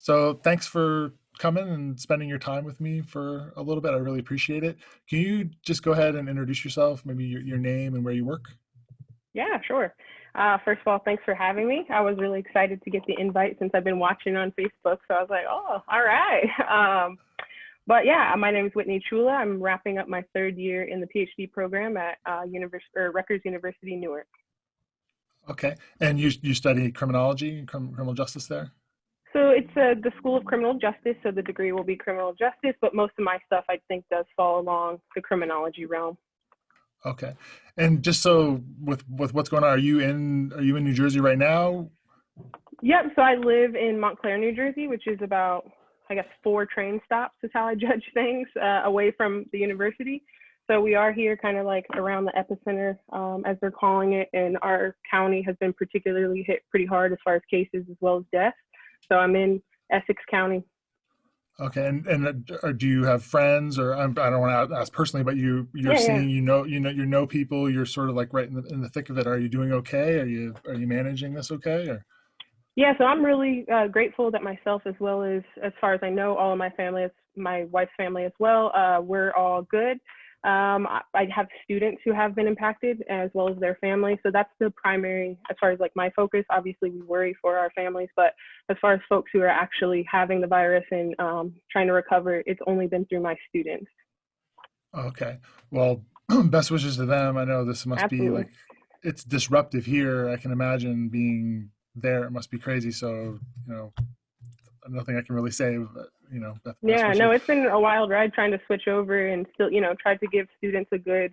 So thanks for coming and spending your time with me for a little bit. I really appreciate it. Can you just go ahead and introduce yourself, maybe your name and where you work? Yeah, sure. First of all, thanks for having me. I was really excited to get the invite since I've been watching on Facebook. So I was like, oh, all right. But yeah, my name is Whitney Tchoula. I'm wrapping up my third year in the PhD program at Rutgers University, Newark. Okay. And you study criminology, criminal justice there? So it's the School of Criminal Justice. So the degree will be criminal justice, but most of my stuff I think does fall along the criminology realm. Okay. And just so with what's going on, are you in New Jersey right now? Yep. So I live in Montclair, New Jersey, which is about, I guess, 4 train stops is how I judge things, away from the university. So we are here kind of like around the epicenter, as they're calling it. And our county has been particularly hit pretty hard as far as cases as well as deaths. So I'm in Essex County. Okay. And do you have friends, or I don't want to ask personally, but you're Yeah, yeah. seeing, you know people, you're sort of like right in the thick of it. Are you doing okay? Are you managing this okay? Or Yeah, so I'm really grateful that myself, as far as I know, all of my family, my wife's family as well, we're all good. I have students who have been impacted as well as their families. So that's the primary, as far as like my focus. Obviously, we worry for our families, but as far as folks who are actually having the virus and trying to recover, it's only been through my students. okay. Well, best wishes to them. I know this must be Absolutely. like, it's disruptive here. I can imagine being there. It must be crazy. So, nothing I can really say, but, best Yeah, wishes. no, it's been a wild ride trying to switch over and still, try to give students a good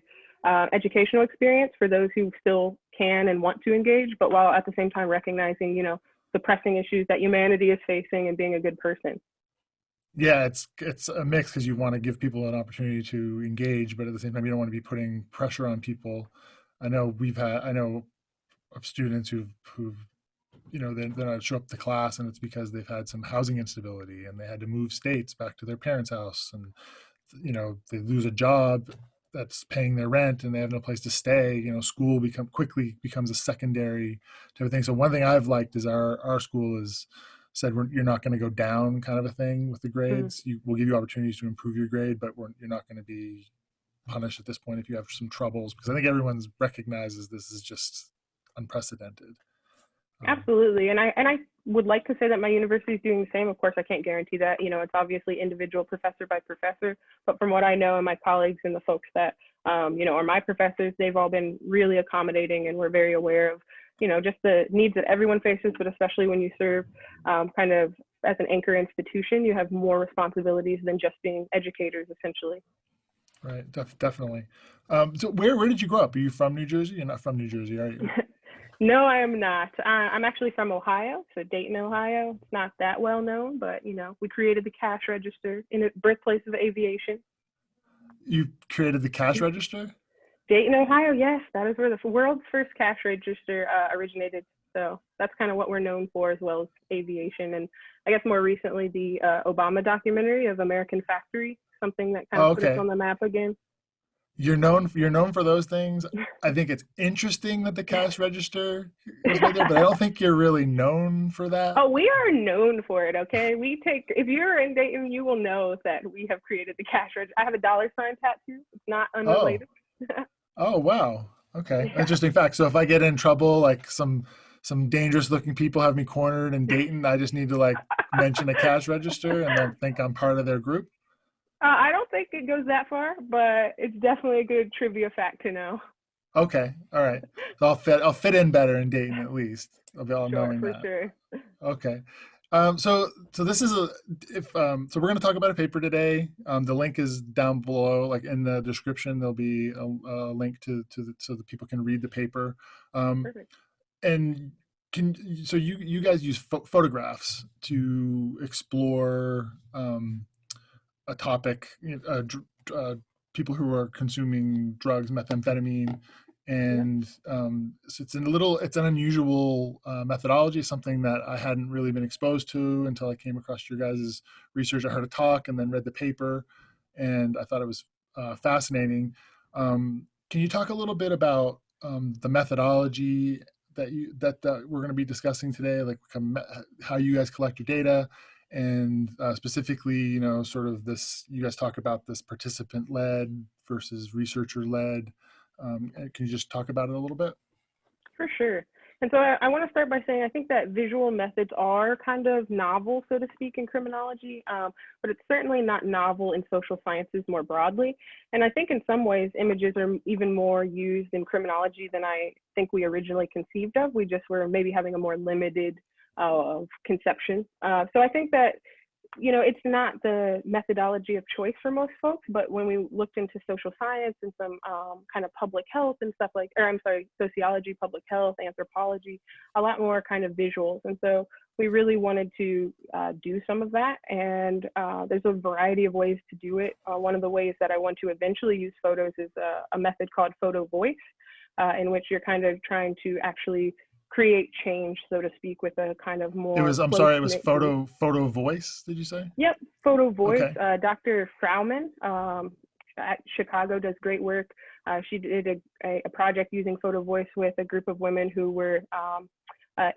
educational experience for those who still can and want to engage, but while at the same time recognizing, the pressing issues that humanity is facing and being a good person. Yeah, it's a mix because you want to give people an opportunity to engage, but at the same time, you don't want to be putting pressure on people. I know of students who've they're not show up to class, and it's because they've had some housing instability and they had to move states back to their parents' house, and they lose a job that's paying their rent and they have no place to stay. School quickly becomes a secondary type of thing. So one thing I've liked is our school has said, you're not going to go down, kind of a thing with the Mm, grades. We'll give you opportunities to improve your grade, but you're not going to be punished at this point if you have some troubles, because I think everyone's recognizes this is just unprecedented. Um, absolutely. And I would like to say that my university is doing the same. Of course, I can't guarantee that. It's obviously individual professor by professor, but from what I know and my colleagues and the folks that are my professors, they've all been really accommodating and we're very aware of, just the needs that everyone faces, but especially when you serve kind of as an anchor institution, you have more responsibilities than just being educators, essentially. right, definitely. So where did you grow up? Are you from New Jersey? You're not from New Jersey, are you? No, I am not. I'm actually from Ohio, so Dayton, Ohio. It's not that well known, but we created the cash register in the birthplace of aviation. You created the cash register? Dayton, Ohio, yes, that is where the world's first cash register originated. So that's kind of what we're known for, as well as aviation. And I guess more recently, the Obama documentary of American Factory, something that kind Oh, of put us okay. on the map again. You're known for those things. I think it's interesting that the cash register was made there, but I don't think you're really known for that. Oh, we are known for it, okay? If you're in Dayton, you will know that we have created the cash register. I have a dollar sign tattoo. It's not Oh, unrelated. oh, wow. Okay, Yeah. interesting fact. So if I get in trouble, like some dangerous looking people have me cornered in Dayton, I just need to like mention a cash register, and they'll think I'm part of their group. I don't think it goes that far, but it's definitely a good trivia fact to know. Okay, all right. So I'll fit in better in Dayton at least. I'll be all Sure, knowing for that. sure. Okay. So this is a if so we're going to talk about a paper today. The link is down below, like in the description. There'll be a link so that people can read the paper. Um, Perfect. and so you guys use photographs to explore a topic, people who are consuming drugs, methamphetamine, Yep. and so it's an unusual methodology, something that I hadn't really been exposed to until I came across your guys' research. I heard a talk and then read the paper, and I thought it was fascinating. Can you talk a little bit about the methodology that we're going to be discussing today, like how you guys collect your data, and specifically, you know, sort of this, you guys talk about this participant-led versus researcher-led. Can you just talk about it a little bit? For sure. And so I want to start by saying I think that visual methods are kind of novel, so to speak, in criminology, but it's certainly not novel in social sciences more broadly. And I think in some ways, images are even more used in criminology than I think we originally conceived of. We just were maybe having a more limited conception. So I think that, you know, it's not the methodology of choice for most folks, but when we looked into social science and some kind of public health and stuff like, or I'm sorry, sociology, public health, anthropology, a lot more kind of visuals. And so we really wanted to do some of that. And there's a variety of ways to do it. One of the ways that I want to eventually use photos is a method called photo voice, in which you're kind of trying to actually create change, so to speak, with a kind of more. It was, I'm sorry, it was photo voice, did you say? Yep, photo voice. Okay. Dr. Frauman at Chicago does great work. She did a project using photo voice with a group of women who were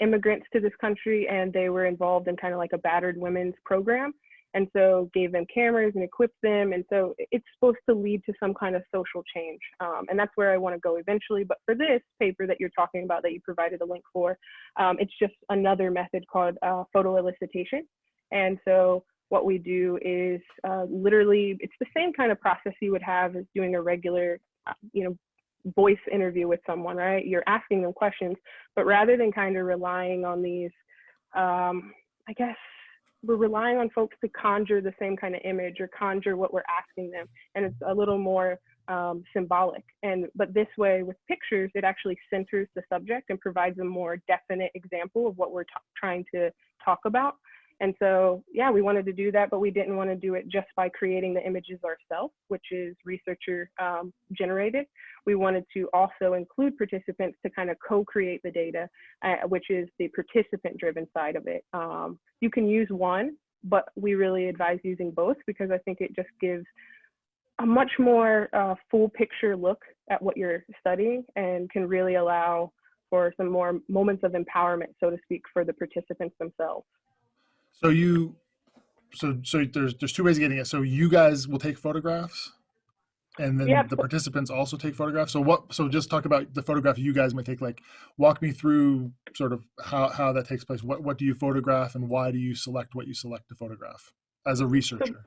immigrants to this country, and they were involved in kind of like a battered women's program. And so gave them cameras and equipped them. And so it's supposed to lead to some kind of social change. And that's where I want to go eventually. But for this paper that you're talking about, that you provided a link for, it's just another method called photo-elicitation. And so what we do is literally, it's the same kind of process you would have as doing a regular, you know, voice interview with someone, right? You're asking them questions, but rather than kind of relying on these, I guess, we're relying on folks to conjure the same kind of image or conjure what we're asking them. And it's a little more symbolic. But this way with pictures, it actually centers the subject and provides a more definite example of what we're trying to talk about. And so, yeah, we wanted to do that, but we didn't want to do it just by creating the images ourselves, which is researcher generated. We wanted to also include participants to kind of co-create the data, which is the participant-driven side of it. You can use one, but we really advise using both because I think it just gives a much more full picture look at what you're studying and can really allow for some more moments of empowerment, so to speak, for the participants themselves. So there's two ways of getting it. So you guys will take photographs, and then Yep. the participants also take photographs. So just talk about the photograph you guys might take. Like, walk me through sort of how that takes place. What do you photograph, and why do you select what you select to photograph as a researcher?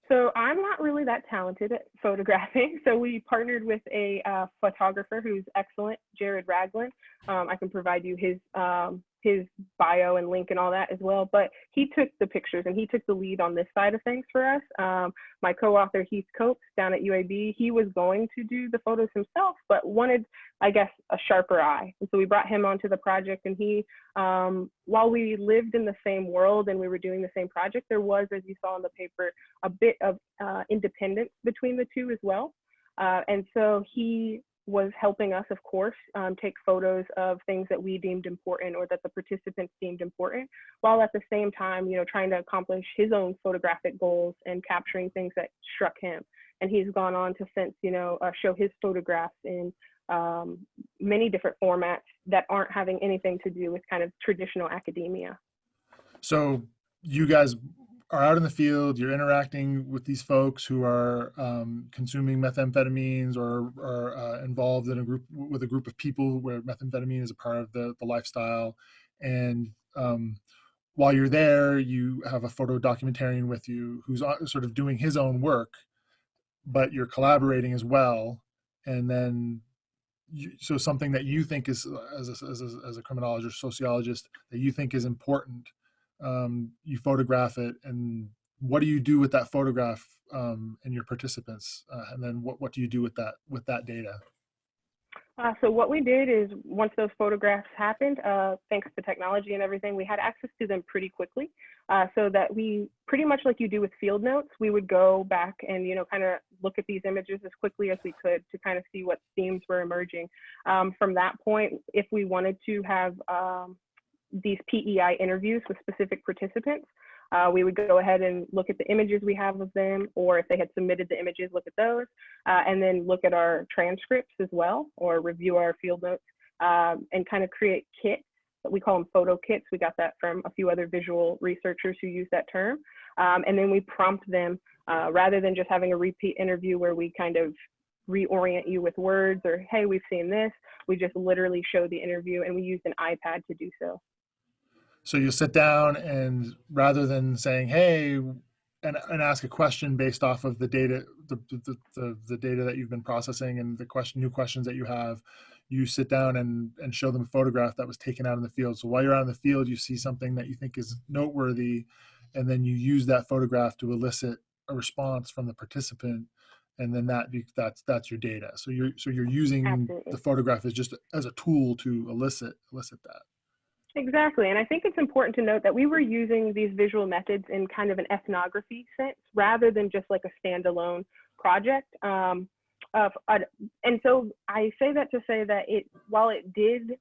So I'm not really that talented at photographing. So we partnered with a photographer who's excellent, Jared Ragland. I can provide you his bio and link and all that as well. But he took the pictures and he took the lead on this side of things for us. My co-author, Heath Copes, down at UAB, he was going to do the photos himself, but wanted, I guess, a sharper eye. And so we brought him onto the project, and he, while we lived in the same world and we were doing the same project, there was, as you saw in the paper, a bit of independence between the two as well. And so he was helping us, of course, take photos of things that we deemed important or that the participants deemed important, while at the same time, you know, trying to accomplish his own photographic goals and capturing things that struck him. And he's gone on to since, you know, show his photographs in many different formats that aren't having anything to do with kind of traditional academia. So you guys are out in the field, you're interacting with these folks who are consuming methamphetamines or are involved in a group of people where methamphetamine is a part of the lifestyle. And while you're there, you have a photo documentarian with you who's sort of doing his own work, but you're collaborating as well. And then so something that you think is, as a criminologist, sociologist, that you think is important, you photograph it, and what do you do with that photograph and your participants, and then what do you do with that data? So what we did is, once those photographs happened, thanks to technology and everything, we had access to them pretty quickly, so that we, pretty much like you do with field notes, we would go back and, you know, kind of look at these images as quickly as we could to kind of see what themes were emerging. From that point, if we wanted to have these PEI interviews with specific participants, we would go ahead and look at the images we have of them, or if they had submitted the images, look at those, and then look at our transcripts as well, or review our field notes, and kind of create kits we call them photo kits. We got that from a few other visual researchers who use that term. And then we prompt them rather than just having a repeat interview where we kind of reorient you with words or, hey, we've seen this. We just literally show the interview, and we used an iPad to do so. So you sit down and rather than saying, hey, and ask a question based off of the data, the data that you've been processing and the new questions that you have, you sit down and show them a photograph that was taken out in the field. So while you're out in the field, you see something that you think is noteworthy, and then you use that photograph to elicit a response from the participant, and then that's your data. So you're using Absolutely. the photograph as just as a tool to elicit that. Exactly. And I think it's important to note that we were using these visual methods in kind of an ethnography sense rather than just like a standalone project. And so I say that to say that while it did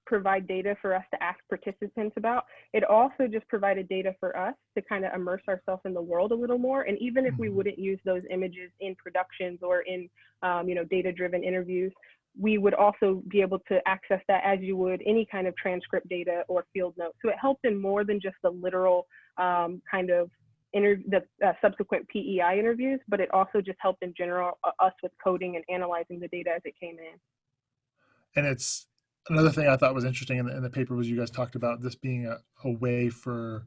provide data for us to ask participants about, it also just provided data for us to kind of immerse ourselves in the world a little more. And even if we wouldn't use those images in productions or in, data-driven interviews, we would also be able to access that as you would any kind of transcript data or field notes. So it helped in more than just the literal subsequent PEI interviews, but it also just helped in general us with coding and analyzing the data as it came in. And it's another thing I thought was interesting in the paper was you guys talked about this being a way for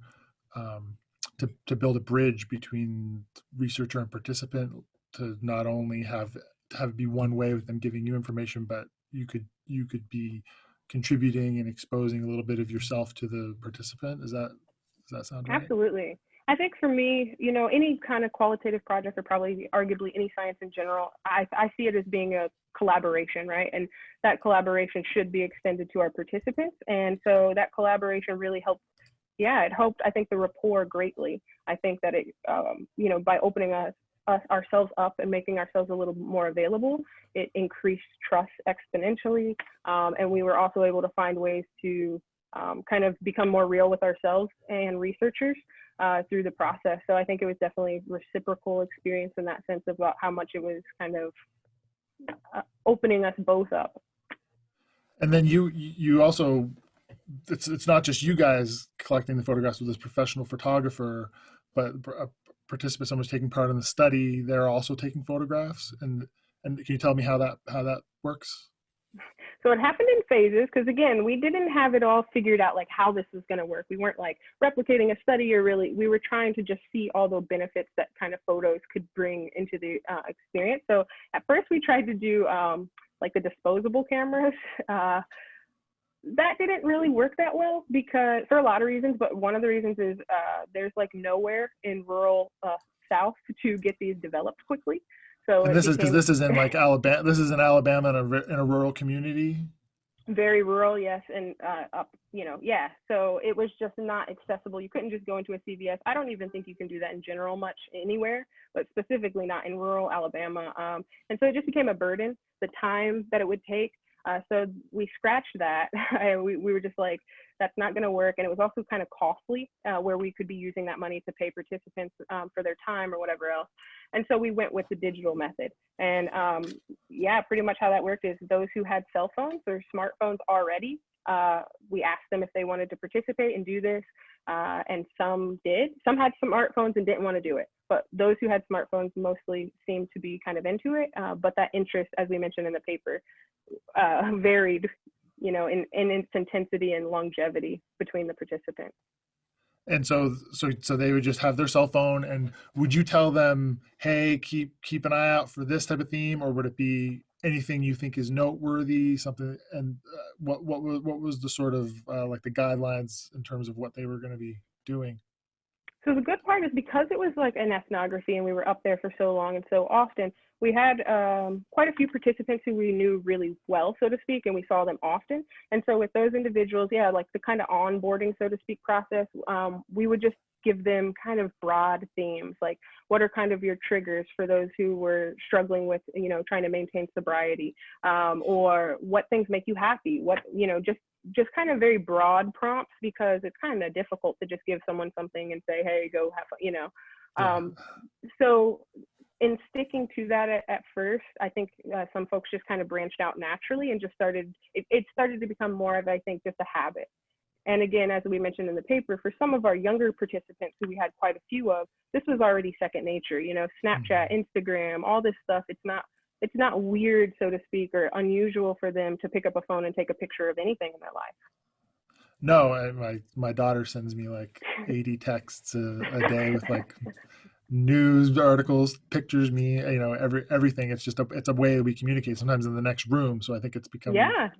to build a bridge between researcher and participant, to not only have be one way with them giving you information, but you could be contributing and exposing a little bit of yourself to the participant. Does that sound right? Absolutely. I think for me, any kind of qualitative project, or probably arguably any science in general, I see it as being a collaboration, right? And that collaboration should be extended to our participants. And so that collaboration really helped. Yeah, it helped, I think, the rapport greatly. I think that it, by opening ourselves up and making ourselves a little more available, it increased trust exponentially. And we were also able to find ways to kind of become more real with ourselves and researchers through the process. So I think it was definitely reciprocal experience in that sense about how much it was kind of opening us both up. And then you also, it's not just you guys collecting the photographs with this professional photographer, but a participant, someone's taking part in the study, they're also taking photographs. And can you tell me how that works? So it happened in phases because, again, we didn't have it all figured out, like how this was going to work. We weren't like replicating a study, or we were trying to just see all the benefits that kind of photos could bring into the experience. So at first we tried to do like the disposable cameras. That didn't really work that well because for a lot of reasons, but one of the reasons is there's like nowhere in rural South to get these developed quickly. So and this is because this is in like Alabama. This is in Alabama in a rural community. Very rural, yes, and up, yeah. So it was just not accessible. You couldn't just go into a CVS. I don't even think you can do that in general much anywhere, but specifically not in rural Alabama. And so it just became a burden. The time that it would take. So we scratched that. we were just like, that's not going to work. And it was also kind of costly where we could be using that money to pay participants for their time or whatever else. And so we went with the digital method. And yeah, pretty much how that worked is those who had cell phones or smartphones already, we asked them if they wanted to participate and do this. And some did. Some had smartphones and didn't want to do it. But those who had smartphones mostly seemed to be kind of into it. But that interest, as we mentioned in the paper, varied, in its intensity and longevity between the participants. And so they would just have their cell phone. And would you tell them, hey, keep an eye out for this type of theme, or would it be anything you think is noteworthy, something? And what was the sort of like the guidelines in terms of what they were going to be doing? So the good part is because it was like an ethnography and we were up there for so long and so often, we had quite a few participants who we knew really well, so to speak, and we saw them often. And so with those individuals, yeah, like the kind of onboarding, so to speak, process, we would just give them kind of broad themes, like what are kind of your triggers for those who were struggling with, trying to maintain sobriety, or what things make you happy, what, just kind of very broad prompts, because it's kind of difficult to just give someone something and say, hey, go have fun, So in sticking to that at first, I think some folks just kind of branched out naturally and just started, it started to become more of, I think, just a habit. And again, as we mentioned in the paper, for some of our younger participants who we had quite a few of, this was already second nature. You know, Snapchat, Instagram, all this stuff. It's not weird, so to speak, or unusual for them to pick up a phone and take a picture of anything in their life. No, my daughter sends me like 80 texts a day with like news articles, pictures, me, everything. It's just it's a way we communicate sometimes in the next room. So I think it's become Yeah.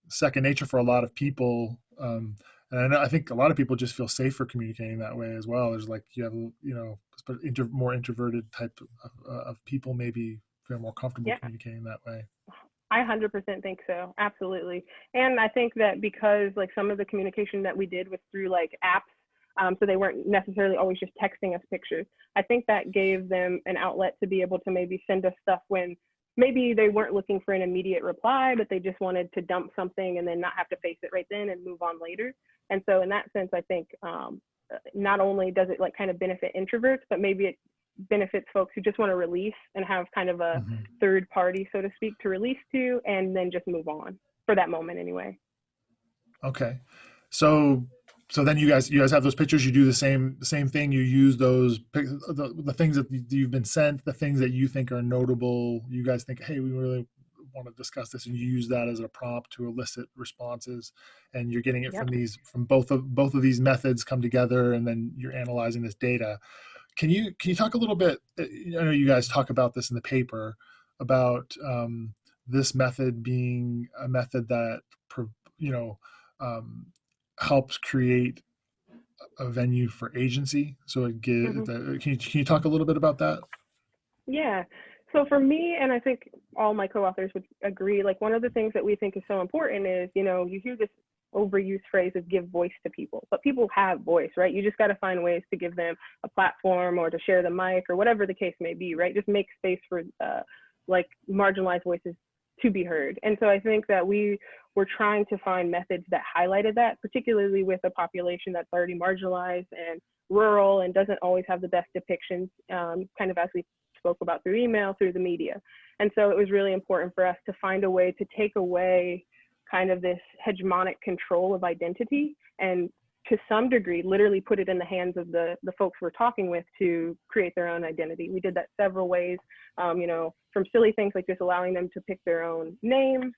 second nature for a lot of people. And I think a lot of people just feel safer communicating that way as well. There's like, you have, more introverted type of people maybe feel more comfortable Yeah. communicating that way. I 100% think so. Absolutely. And I think that because like some of the communication that we did was through like apps, so they weren't necessarily always just texting us pictures. I think that gave them an outlet to be able to maybe send us stuff when maybe they weren't looking for an immediate reply, but they just wanted to dump something and then not have to face it right then and move on later. And so in that sense, I think not only does it like kind of benefit introverts, but maybe it benefits folks who just want to release and have kind of a third party, so to speak, to release to, and then just move on for that moment anyway. Okay. So then you guys have those pictures, you do the same thing. You use those, the things that you've been sent, the things that you think are notable. You guys think, hey, we really want to discuss this, and you use that as a prompt to elicit responses, and you're getting it from both of these methods come together, and then you're analyzing this data. Can you talk a little bit? I know you guys talk about this in the paper about this method being a method that helps create a venue for agency. So can you talk a little bit about that? Yeah. So for me, and I think all my co-authors would agree, like one of the things that we think is so important is, you hear this overused phrase of give voice to people, but people have voice, right? You just got to find ways to give them a platform or to share the mic or whatever the case may be, right? Just make space for like marginalized voices to be heard. And so I think that we were trying to find methods that highlighted that, particularly with a population that's already marginalized and rural and doesn't always have the best depictions, kind of as we spoke about through email, through the media. And so it was really important for us to find a way to take away kind of this hegemonic control of identity and to some degree literally put it in the hands of the folks we're talking with to create their own identity. We did that several ways, from silly things like just allowing them to pick their own names,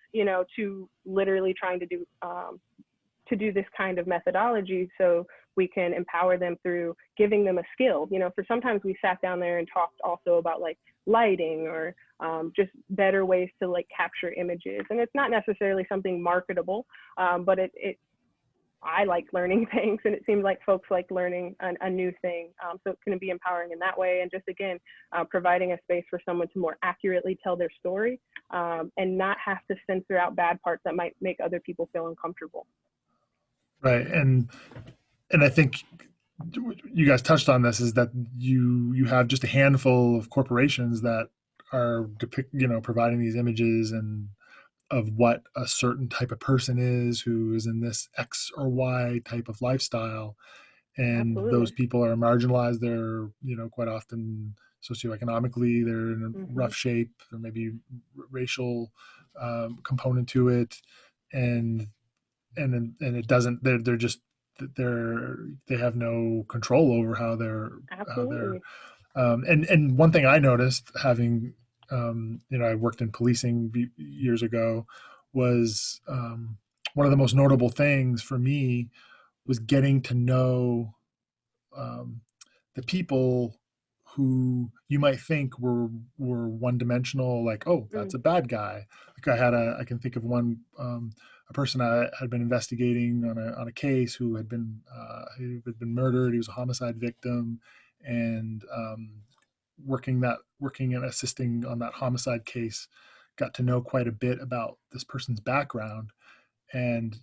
to literally trying to do this kind of methodology so we can empower them through giving them a skill. For sometimes we sat down there and talked also about like lighting or just better ways to like capture images. And it's not necessarily something marketable, but I like learning things, and it seems like folks like learning a new thing. So it's going to be empowering in that way. And just again, providing a space for someone to more accurately tell their story and not have to censor out bad parts that might make other people feel uncomfortable. Right. And I think you guys touched on this, is that you have just a handful of corporations that are providing these images and of what a certain type of person is who is in this X or Y type of lifestyle. And Absolutely. Those people are marginalized. They're, quite often socioeconomically, they're in a rough shape. There may be racial component to it. And it doesn't, they have no control over how they're, Absolutely. and one thing I noticed, having, I worked in policing years ago, was one of the most notable things for me was getting to know the people who you might think were one-dimensional, like, oh, that's a bad guy. Like I can think of one, a person I had been investigating on a case who had been murdered. He was a homicide victim, and working and assisting on that homicide case, got to know quite a bit about this person's background. And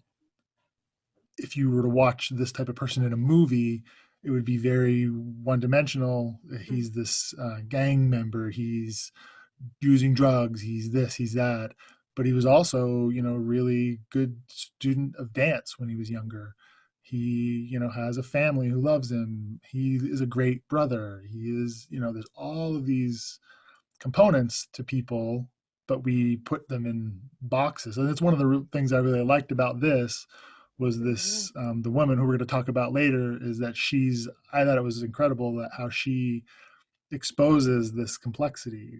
if you were to watch this type of person in a movie, it would be very one-dimensional. He's this gang member. He's using drugs. He's this. He's that. But he was also, really good student of dance when he was younger. He, has a family who loves him. He is a great brother. He is, there's all of these components to people, but we put them in boxes. And it's one of the things I really liked about this was Yeah. this the woman who we're going to talk about later, is that I thought it was incredible that how she exposes this complexity,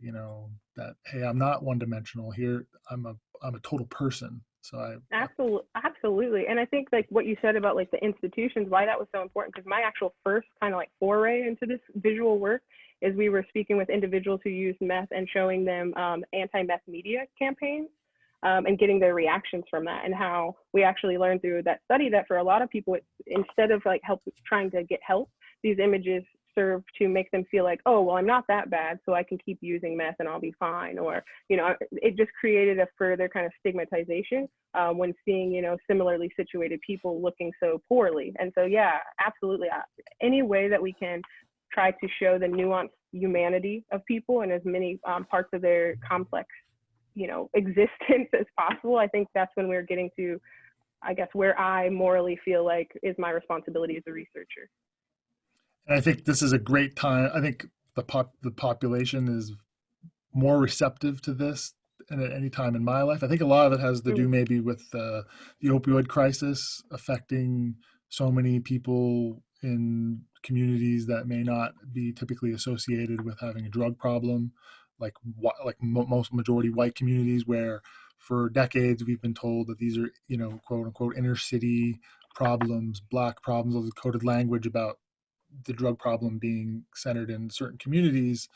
that, hey, I'm not one dimensional here. I'm a total person. So Absolutely, absolutely. And I think like what you said about like the institutions, why that was so important, because my actual first kind of like foray into this visual work is we were speaking with individuals who used meth and showing them anti-meth media campaigns, and getting their reactions from that, and how we actually learned through that study that for a lot of people, instead of like trying to get help, these images serve to make them feel like, oh, well, I'm not that bad, so I can keep using meth and I'll be fine. Or, it just created a further kind of stigmatization when seeing, similarly situated people looking so poorly. And so, yeah, absolutely. Any way that we can try to show the nuanced humanity of people and as many parts of their complex, existence as possible, I think that's when we're getting to, I guess, where I morally feel like is my responsibility as a researcher. And I think this is a great time. I think the population is more receptive to this than at any time in my life. I think a lot of it has to do Mm. maybe with the opioid crisis affecting so many people in communities that may not be typically associated with having a drug problem, like most majority white communities, where for decades we've been told that these are, quote unquote inner city problems, black problems, of the coded language about the drug problem being centered in certain communities.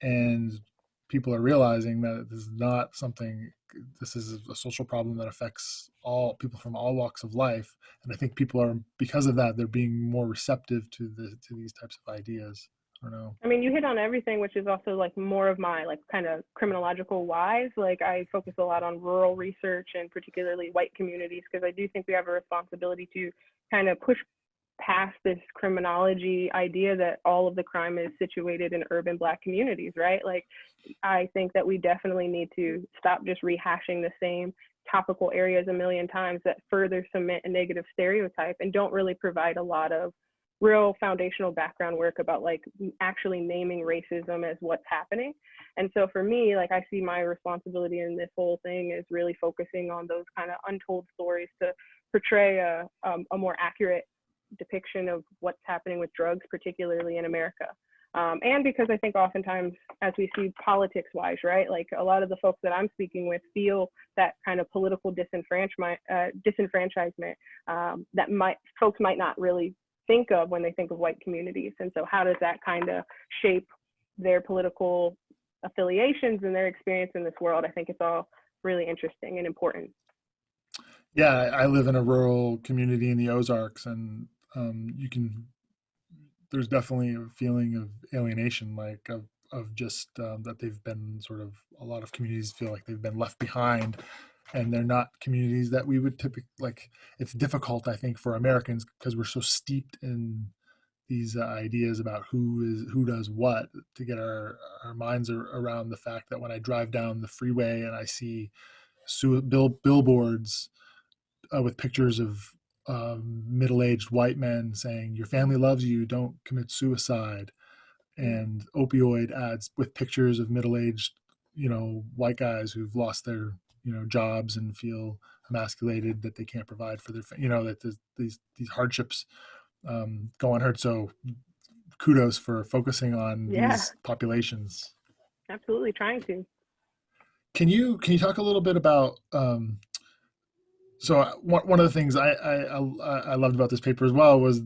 And people are realizing that this is not something, this is a social problem that affects all people from all walks of life. And I think people are, because of that, they're being more receptive to these types of ideas. I don't know. I mean, you hit on everything, which is also like more of my like kind of criminological whys. Like I focus a lot on rural research and particularly white communities, because I do think we have a responsibility to kind of push past this criminology idea that all of the crime is situated in urban Black communities, right? Like I think that we definitely need to stop just rehashing the same topical areas a million times that further cement a negative stereotype and don't really provide a lot of real foundational background work about like actually naming racism as what's happening. And so for me, like I see my responsibility in this whole thing is really focusing on those kind of untold stories to portray a more accurate depiction of what's happening with drugs, particularly in America. And because I think oftentimes, as we see politics wise, right, like a lot of the folks that I'm speaking with feel that kind of political disenfranchisement that folks might not really think of when they think of white communities. And so how does that kind of shape their political affiliations and their experience in this world? I think it's all really interesting and important. Yeah, I live in a rural community in the Ozarks, and there's definitely a feeling of alienation, like of just that they've been sort of, a lot of communities feel like they've been left behind, and they're not communities that we would typically like. It's difficult, I think, for Americans because we're so steeped in these ideas about who does what, to get our minds around the fact that when I drive down the freeway and I see billboards with pictures of middle-aged white men saying, "Your family loves you, don't commit suicide," and opioid ads with pictures of middle-aged, white guys who've lost their, jobs and feel emasculated that they can't provide for their, that these hardships go unheard. So kudos for focusing on Yeah, these populations. absolutely trying to. Can you talk a little bit about so one of the things I loved about this paper as well was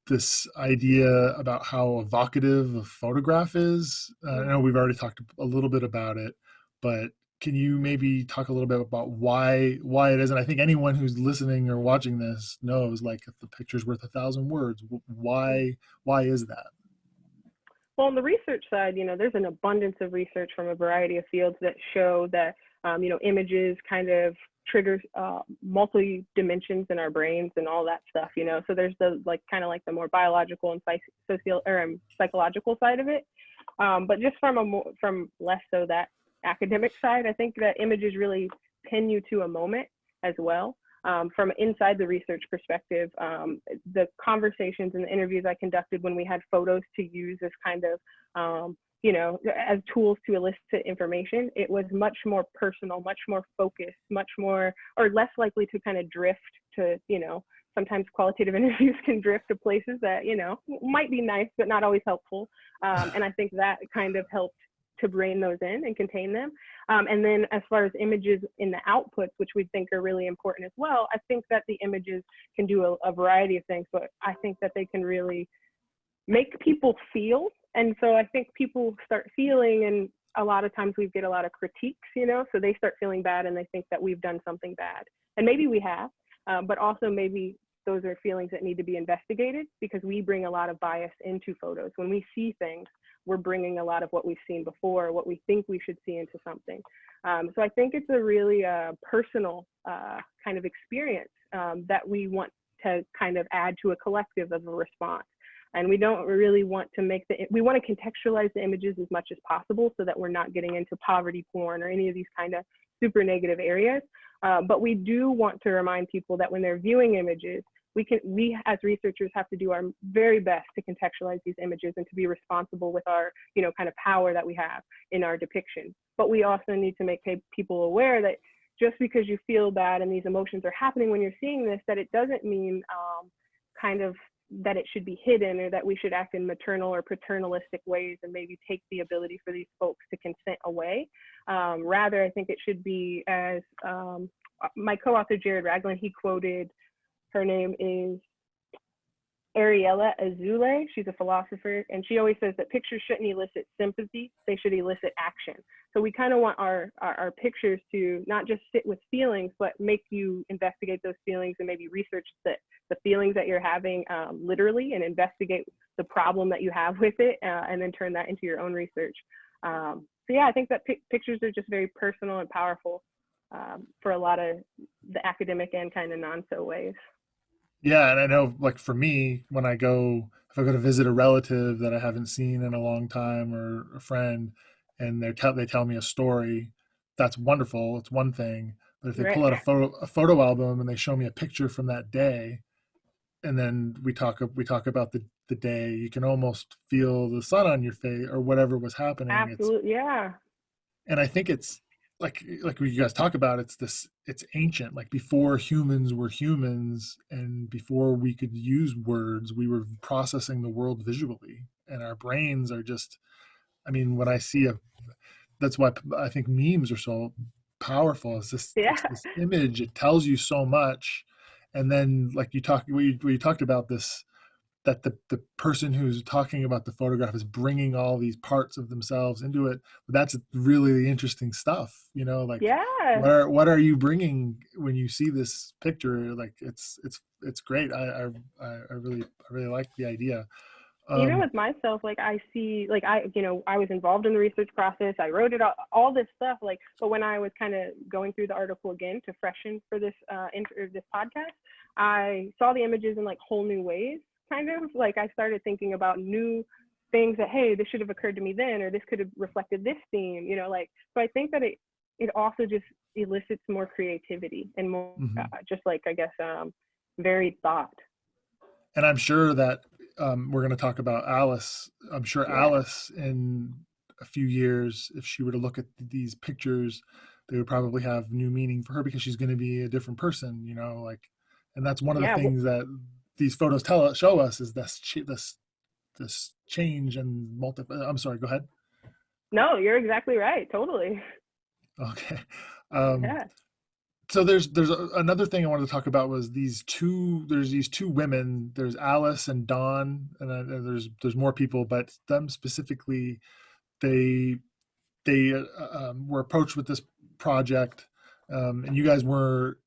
this idea about how evocative a photograph is. I know we've already talked a little bit about it, but can you maybe talk a little bit about why it is? And I think anyone who's listening or watching this knows, like, if the picture's worth 1,000 words, why is that? Well, on the research side, there's an abundance of research from a variety of fields that show that, images kind of triggers multi dimensions in our brains and all that stuff. So there's the like kind of like the more biological and social or psychological side of it. But just from less so that academic side, I think that images really pin you to a moment as well. From inside the research perspective, the conversations and the interviews I conducted when we had photos to use as kind of as tools to elicit information. It was much more personal, much more focused, much more, or less likely to kind of drift to, sometimes qualitative interviews can drift to places that, might be nice, but not always helpful. And I think that kind of helped to rein those in and contain them. And then as far as images in the outputs, which we think are really important as well, I think that the images can do a variety of things, but I think that they can really make people feel. And so I think people start feeling, and a lot of times we get a lot of critiques, so they start feeling bad and they think that we've done something bad. And maybe we have, but also maybe those are feelings that need to be investigated, because we bring a lot of bias into photos. When we see things, we're bringing a lot of what we've seen before, what we think we should see into something. So I think it's a really personal kind of experience that we want to kind of add to a collective of a response. And we don't really want to we want to contextualize the images as much as possible so that we're not getting into poverty porn or any of these kind of super negative areas. But we do want to remind people that when they're viewing images, we as researchers have to do our very best to contextualize these images and to be responsible with our, kind of power that we have in our depiction. But we also need to make people aware that just because you feel bad and these emotions are happening when you're seeing this, that it doesn't mean kind of that it should be hidden, or that we should act in maternal or paternalistic ways and maybe take the ability for these folks to consent away. Rather, I think it should be, as my co-author Jared Ragland, he quoted, her name is Ariella Azule. She's a philosopher, and she always says that pictures shouldn't elicit sympathy, they should elicit action. So we kind of want our pictures to not just sit with feelings, but make you investigate those feelings and maybe research the feelings that you're having literally, and investigate the problem that you have with it, and then turn that into your own research. So yeah, I think that pictures are just very personal and powerful for a lot of the academic and kind of non-so ways. Yeah, and I know, like for me, if I go to visit a relative that I haven't seen in a long time, or a friend, and they tell me a story, that's wonderful. It's one thing. But if they Right. pull out a photo album and they show me a picture from that day, and then we talk about the day, you can almost feel the sun on your face or whatever was happening. Absolutely, yeah. And I think it's like you guys talk about, it's ancient, like before humans were humans, and before we could use words, we were processing the world visually, and our brains are just, I mean, when I see that's why I think memes are so powerful. It's Yeah. this image, it tells you so much. And then like you talked about this, that the person who's talking about the photograph is bringing all these parts of themselves into it. But that's really interesting stuff, like Yeah. what are you bringing when you see this picture? Like it's great. I really like the idea. Even with myself, like I see, like I was involved in the research process. I wrote it all this stuff. Like, but when I was kind of going through the article again to freshen for this this podcast, I saw the images in like whole new ways. Kind of like I started thinking about new things that, hey, this should have occurred to me then, or this could have reflected this theme. Like, so I think that it also just elicits more creativity and more just like, I guess, varied thought. And I'm sure that we're going to talk about Alice. I'm sure Alice, in a few years, if she were to look at these pictures, they would probably have new meaning for her, because she's going to be a different person, like, and that's one of the things that these photos show us, is this change and I'm sorry, go ahead. No, you're exactly right. Totally. Okay. Yeah. So there's another thing I wanted to talk about, was there's these two women, there's Alice and Dawn, and there's more people, but them specifically, they were approached with this project, and you guys were,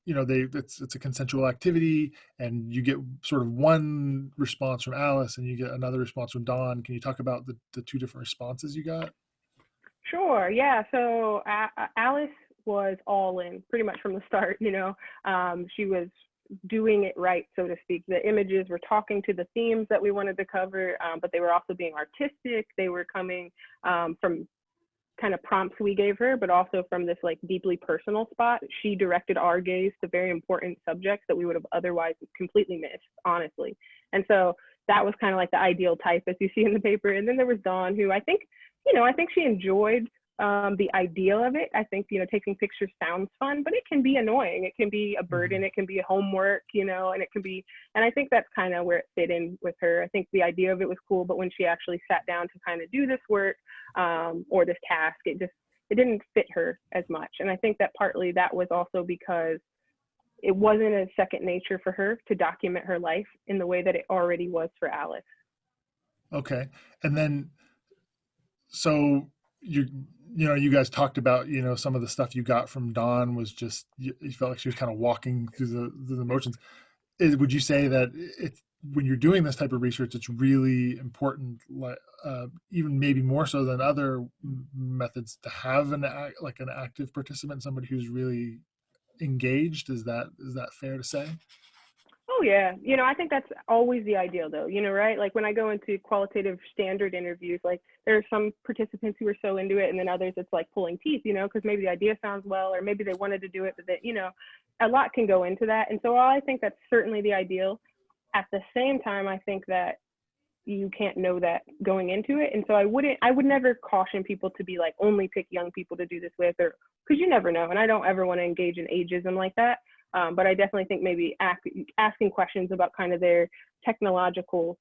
it's a consensual activity, and you get sort of one response from Alice and you get another response from Dawn. Can you talk about the two different responses you got? Sure. Yeah. So Alice was all in pretty much from the start. She was doing it right, so to speak. The images were talking to the themes that we wanted to cover, but they were also being artistic. They were coming from kind of prompts we gave her, but also from this like deeply personal spot. She directed our gaze to very important subjects that we would have otherwise completely missed, honestly. And so that was kind of like the ideal type as you see in the paper. And then there was Dawn, who I think, I think she enjoyed the ideal of it. I think, taking pictures sounds fun, but it can be annoying. It can be a burden. It can be homework, and it can be, and I think that's kind of where it fit in with her. I think the idea of it was cool, but when she actually sat down to kind of do this work or this task, it didn't fit her as much. And I think that partly that was also because it wasn't a second nature for her to document her life in the way that it already was for Alice. Okay. And then, so you guys talked about, some of the stuff you got from Dawn was just, you felt like she was kind of walking through the motions. Would you say that when you're doing this type of research, it's really important, even maybe more so than other methods, to have an active participant, somebody who's really engaged? Is that fair to say? Oh yeah, I think that's always the ideal though, right? Like when I go into qualitative standard interviews, like there are some participants who are so into it, and then others it's like pulling teeth, because maybe the idea sounds well, or maybe they wanted to do it, but a lot can go into that. And so while I think that's certainly the ideal, at the same time, I think that you can't know that going into it. And so I would never caution people to be like, only pick young people to do this with, or because you never know. And I don't ever want to engage in ageism like that. But I definitely think maybe asking questions about kind of their technological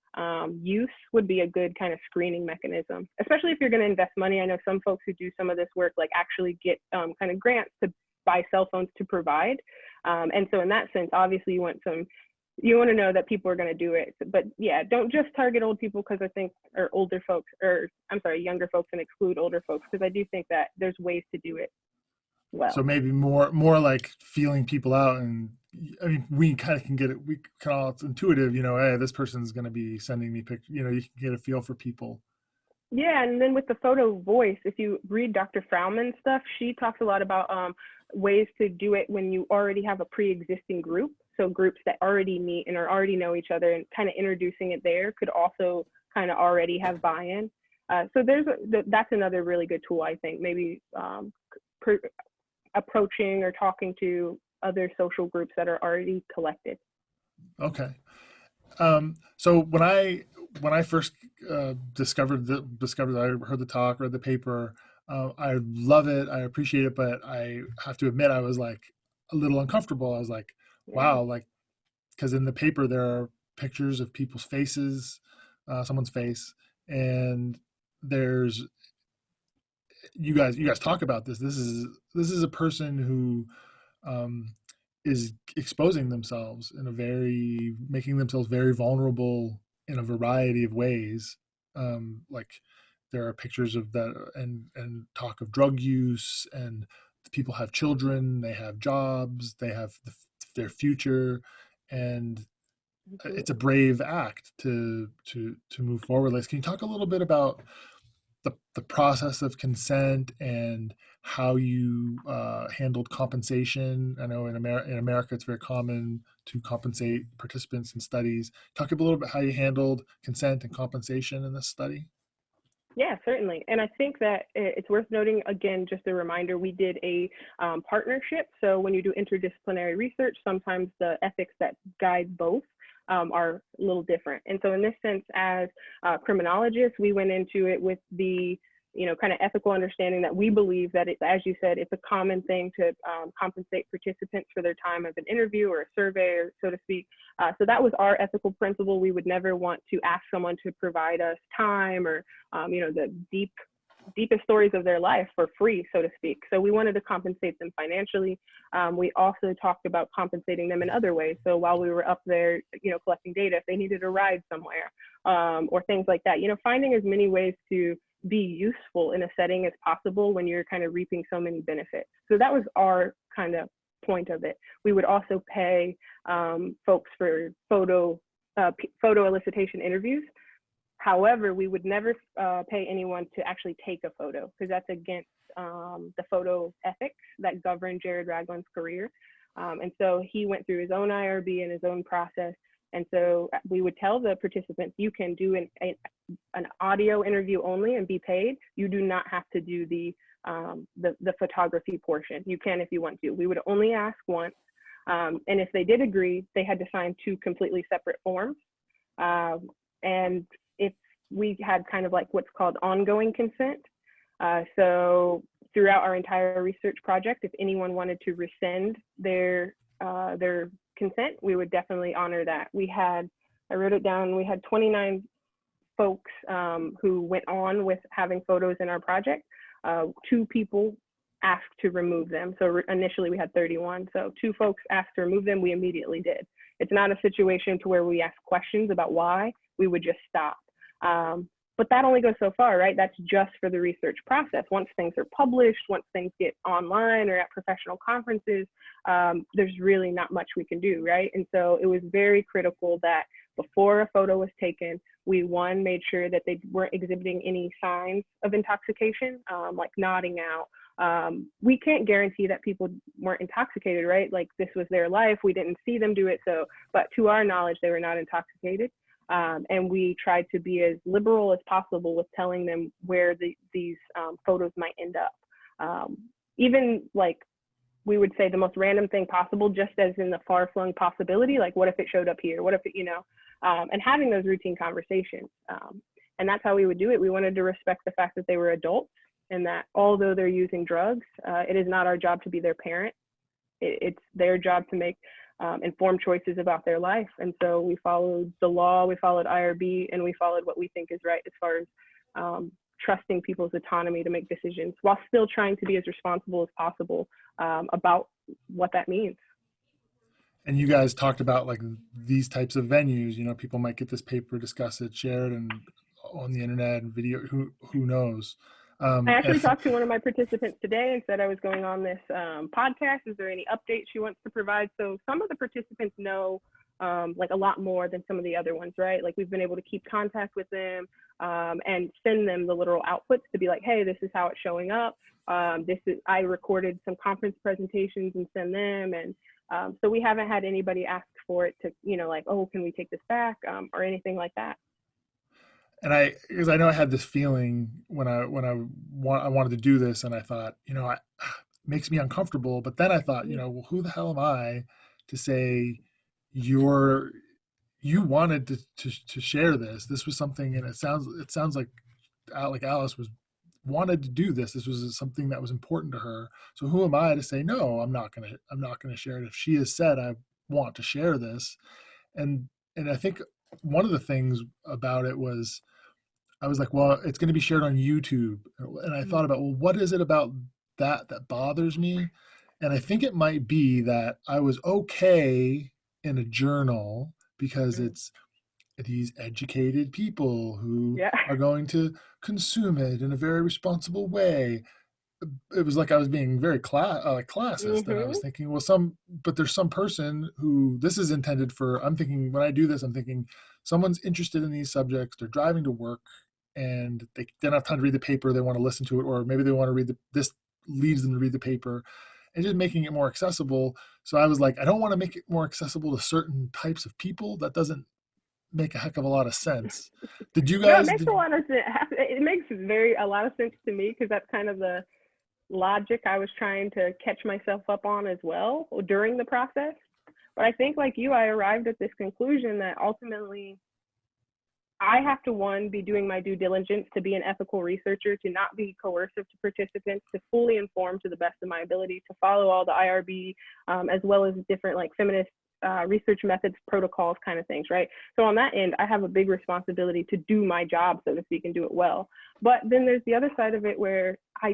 use would be a good kind of screening mechanism, especially if you're going to invest money. I know some folks who do some of this work like actually get kind of grants to buy cell phones to provide. And so in that sense, obviously you want to know that people are going to do it. But yeah, don't just target old people because I think, or older folks, or I'm sorry, younger folks, and exclude older folks, because I do think that there's ways to do it well. So maybe more like feeling people out. And I mean, we kind of can get it, we can all, it's intuitive, hey, this person's going to be sending me pictures, you can get a feel for people. Yeah, and then with the photo voice, if you read Dr. Frauman's stuff, she talks a lot about ways to do it when you already have a pre-existing group. So groups that already meet and already know each other, and kind of introducing it there could also kind of already have buy-in. So that's another really good tool, I think, maybe approaching or talking to other social groups that are already collected. Okay. So when I first discovered that I heard the talk, read the paper, I love it, I appreciate it, but I have to admit I was like a little uncomfortable. I was like, wow, like, because in the paper there are pictures of people's faces, someone's face, and there's you guys talk about this. This is a person who is exposing themselves making themselves very vulnerable in a variety of ways. Like there are pictures of that and talk of drug use, and people have children, they have jobs, they have their future, and it's a brave act to move forward. Like, can you talk a little bit about the process of consent and how you handled compensation? I know in America it's very common to compensate participants in studies. Talk a little bit how you handled consent and compensation in this study. Yeah, certainly. And I think that it's worth noting, again, just a reminder, we did a partnership. So when you do interdisciplinary research, sometimes the ethics that guide both are a little different. And so in this sense, as criminologists, we went into it with the kind of ethical understanding that we believe that, as you said, it's a common thing to compensate participants for their time of an interview or a survey, or so to speak. So that was our ethical principle. We would never want to ask someone to provide us time or, the deepest stories of their life for free, so to speak. So we wanted to compensate them financially. We also talked about compensating them in other ways. So while we were up there, collecting data, if they needed a ride somewhere or things like that, finding as many ways to be useful in a setting as possible when you're kind of reaping so many benefits. So that was our kind of point of it. We would also pay folks for photo-elicitation interviews. However, we would never pay anyone to actually take a photo, because that's against the photo ethics that govern Jared Ragland's career. And so he went through his own IRB and his own process. And so we would tell the participants, you can do an audio interview only and be paid. You do not have to do the photography portion. You can if you want to. We would only ask once. And if they did agree, they had to sign 2 completely separate forms. And it's, we had kind of like what's called ongoing consent. So throughout our entire research project, if anyone wanted to rescind their consent, we would definitely honor that. We had, I wrote it down, we had 29 folks who went on with having photos in our project. 2 people asked to remove them. So initially we had 31. So 2 folks asked to remove them, we immediately did. It's not a situation to where we ask questions about why, we would just stop. But that only goes so far, right? That's just for the research process. Once things are published, once things get online or at professional conferences, there's really not much we can do, right? And so it was very critical that before a photo was taken, we made sure that they weren't exhibiting any signs of intoxication, like nodding out. We can't guarantee that people weren't intoxicated, right? Like this was their life. We didn't see them do it. So, but to our knowledge, they were not intoxicated. And we tried to be as liberal as possible with telling them where these photos might end up. Even like we would say the most random thing possible, just as in the far-flung possibility, like what if it showed up here? What if it, and having those routine conversations. And that's how we would do it. We wanted to respect the fact that they were adults and that although they're using drugs, it is not our job to be their parent. It's their job to make informed choices about their life. And so we followed the law, we followed IRB, and we followed what we think is right as far as trusting people's autonomy to make decisions while still trying to be as responsible as possible about what that means. And you guys talked about like these types of venues, people might get this paper, discuss it, share it, and on the internet and video, who knows? I actually talked to one of my participants today and said I was going on this podcast. Is there any updates she wants to provide? So some of the participants know like a lot more than some of the other ones, right? Like we've been able to keep contact with them and send them the literal outputs to be like, hey, this is how it's showing up. I recorded some conference presentations and send them. And so we haven't had anybody ask for it to, like, oh, can we take this back or anything like that. And because I know I had this feeling when I wanted to do this, and I thought, it makes me uncomfortable. But then I thought, well, who the hell am I to say you wanted to share this? This was something, and it sounds like Alice wanted to do this. This was something that was important to her. So who am I to say no? I'm not gonna share it. If she has said I want to share this, and I think one of the things about it was, I was like, well, it's going to be shared on YouTube. And I thought about, well, what is it about that bothers me? And I think it might be that I was okay in a journal because it's these educated people who are going to consume it in a very responsible way. It was like I was being very classist, and I was thinking, well, but there's some person who this is intended for. I'm thinking when I do this, I'm thinking someone's interested in these subjects. They're driving to work, and they don't have time to read the paper. They want to listen to it, or maybe they want to read this leads them to read the paper, and just making it more accessible. So I was like, I don't want to make it more accessible to certain types of people. That doesn't make a heck of a lot of sense. Did you guys? No, it makes a lot of sense. It makes a lot of sense to me because that's kind of the logic I was trying to catch myself up on as well during the process. But I think like you, I arrived at this conclusion that ultimately I have to, be doing my due diligence to be an ethical researcher, to not be coercive to participants, to fully inform to the best of my ability, to follow all the IRB, as well as different like feminist research methods, protocols kind of things, right? So on that end, I have a big responsibility to do my job, so to speak, and do it well. But then there's the other side of it where I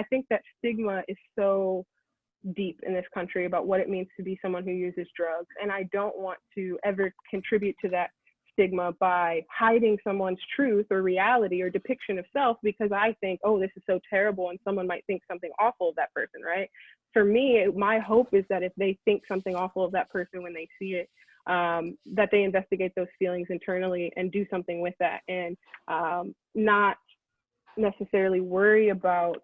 think that stigma is so deep in this country about what it means to be someone who uses drugs. And I don't want to ever contribute to that stigma by hiding someone's truth or reality or depiction of self because I think, oh, this is so terrible and someone might think something awful of that person, right? For me, my hope is that if they think something awful of that person when they see it, that they investigate those feelings internally and do something with that, and not necessarily worry about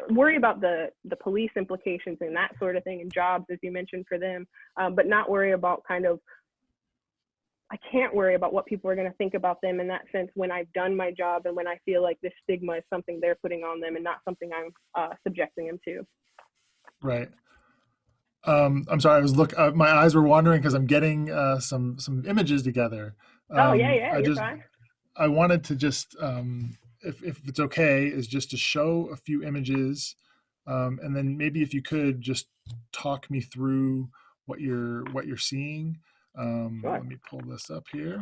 the police implications and that sort of thing, and jobs, as you mentioned, for them, but not worry about I can't worry about what people are going to think about them in that sense when I've done my job and when I feel like this stigma is something they're putting on them and not something I'm subjecting them to. Right. I'm sorry. My eyes were wandering because I'm getting some images together. Oh, yeah, yeah, I you're just fine. I wanted to just, if it's okay, is just to show a few images, and then maybe if you could just talk me through what you're seeing. Sure. Let me pull this up here.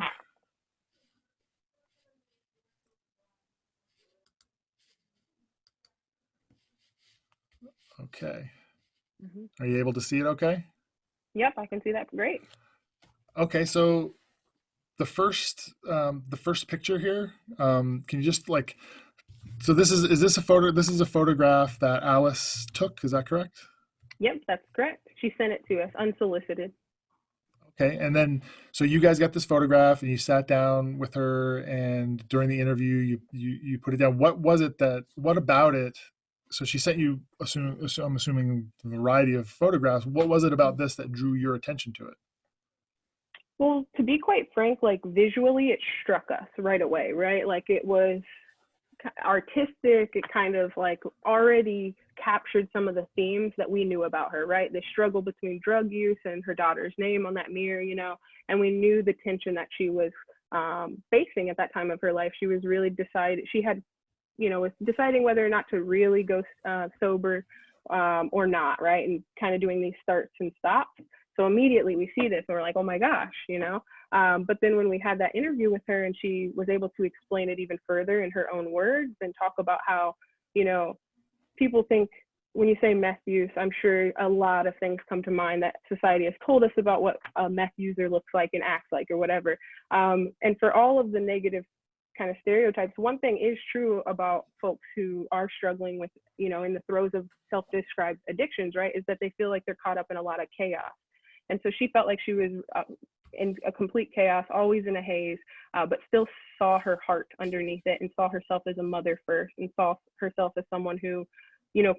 Okay. Hmm. Are you able to see it? Okay. Yep, I can see that. Great. Okay. So the first picture here. Can you just like? So is this a photo? This is a photograph that Alice took. Is that correct? Yep, that's correct. She sent it to us unsolicited. Okay, and then so you guys got this photograph and you sat down with her, and during the interview you put it down. What was it that? What about it? So she sent you, I'm assuming, a variety of photographs. What was it about this that drew your attention to it? Well, to be quite frank, like visually, it struck us right away, right? Like it was artistic. It kind of like already captured some of the themes that we knew about her, right? The struggle between drug use and her daughter's name on that mirror, and we knew the tension that she was facing at that time of her life. She was really decided, she had, was deciding whether or not to really go sober or not, right? And kind of doing these starts and stops. So immediately we see this and we're like, oh my gosh, but then when we had that interview with her and she was able to explain it even further in her own words and talk about how, you know, people think when you say meth use, I'm sure a lot of things come to mind that society has told us about what a meth user looks like and acts like or whatever. And for all of the negative kind of stereotypes, one thing is true about folks who are struggling with, in the throes of self-described addictions, right, is that they feel like they're caught up in a lot of chaos. And so she felt like she was in a complete chaos, always in a haze, but still saw her heart underneath it and saw herself as a mother first and saw herself as someone who,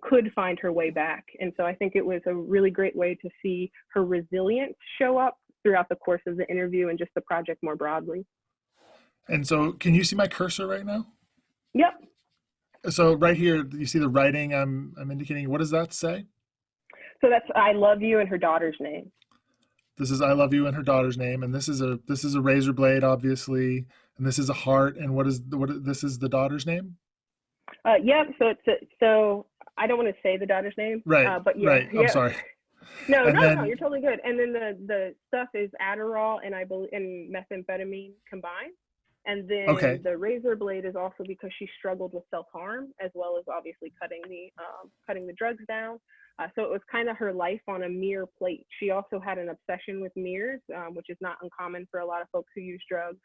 could find her way back. And so I think it was a really great way to see her resilience show up throughout the course of the interview and just the project more broadly. And so, can you see my cursor right now? Yep. So right here, you see the writing I'm indicating. What does that say? So that's I love you and her daughter's name. This is I love you and her daughter's name, and this is a razor blade, obviously, and this is a heart. And this is the daughter's name? Yep. So I don't want to say the daughter's name, Right, but yeah, right. I'm yeah. sorry. No, And no, no, then you're totally good. And then the stuff is Adderall and I believe and methamphetamine combined. And then okay, the razor blade is also because she struggled with self harm as well as obviously cutting the drugs down. So it was kind of her life on a mirror plate. She also had an obsession with mirrors, which is not uncommon for a lot of folks who use drugs.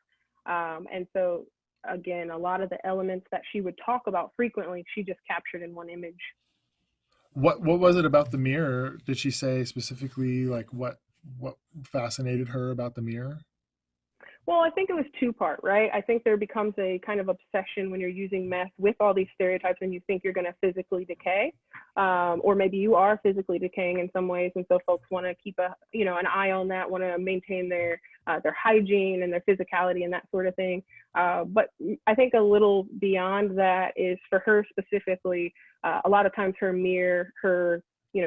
And so again, a lot of the elements that she would talk about frequently, she just captured in one image. what was it about the mirror? Did she say specifically like what fascinated her about the mirror? Well, I think it was two-part, right? I think there becomes a kind of obsession when you're using meth with all these stereotypes and you think you're going to physically decay, or maybe you are physically decaying in some ways, and so folks want to keep an eye on that, want to maintain their hygiene and their physicality and that sort of thing. But I think a little beyond that is for her specifically. A lot of times her mirror, her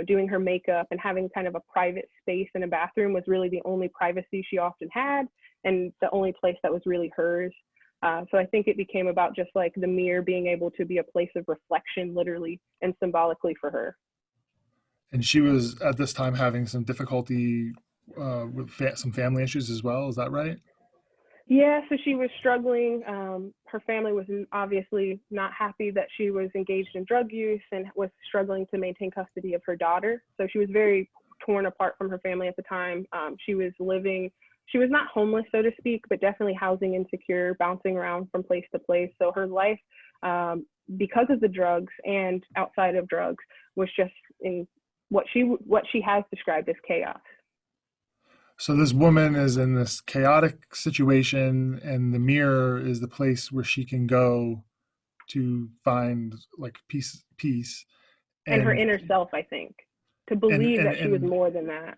doing her makeup and having kind of a private space in a bathroom was really the only privacy she often had and the only place that was really hers. So I think it became about just like the mirror being able to be a place of reflection, literally and symbolically for her. And she was at this time having some difficulty with some family issues as well. Is that right? Yeah, so she was struggling. Her family was obviously not happy that she was engaged in drug use and was struggling to maintain custody of her daughter. So she was very torn apart from her family at the time. She was not homeless, so to speak, but definitely housing insecure, bouncing around from place to place. So her life, because of the drugs and outside of drugs, was just in what she has described as chaos. So this woman is in this chaotic situation, and the mirror is the place where she can go to find like peace, And her and inner self, I think, to and believe and that she was and more than that.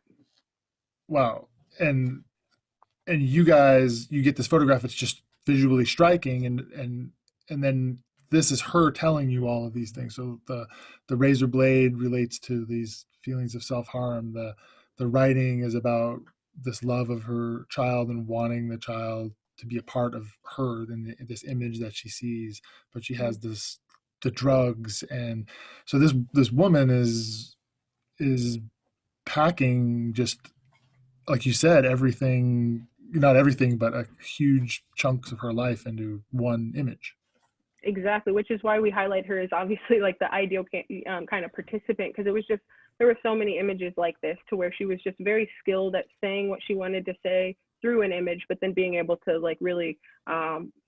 wow, and you get this photograph. It's just visually striking, and then this is her telling you all of these things. So the razor blade relates to these feelings of self harm. The writing is about this love of her child and wanting the child to be a part of her in this image that she sees, but she has Mm-hmm. the drugs. And so this woman is packing, just like you said, everything, not everything, but a huge chunks of her life into one image. Exactly, which is why we highlight her as obviously like the ideal kind of participant, because it was just, there were so many images like this to where she was just very skilled at saying what she wanted to say through an image, but then being able to like really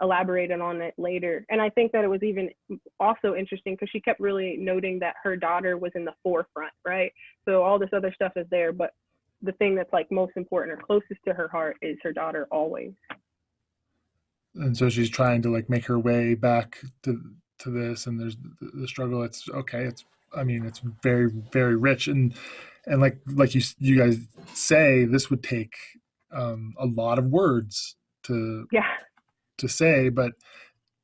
elaborate on it later. And I think that it was even also interesting because she kept really noting that her daughter was in the forefront, right? So all this other stuff is there, but the thing that's like most important or closest to her heart is her daughter always. And so she's trying to like make her way back to this, and there's the struggle. It's okay. It's, I mean, it's very, very rich. And like you guys say, this would take a lot of words to Yeah. to say, but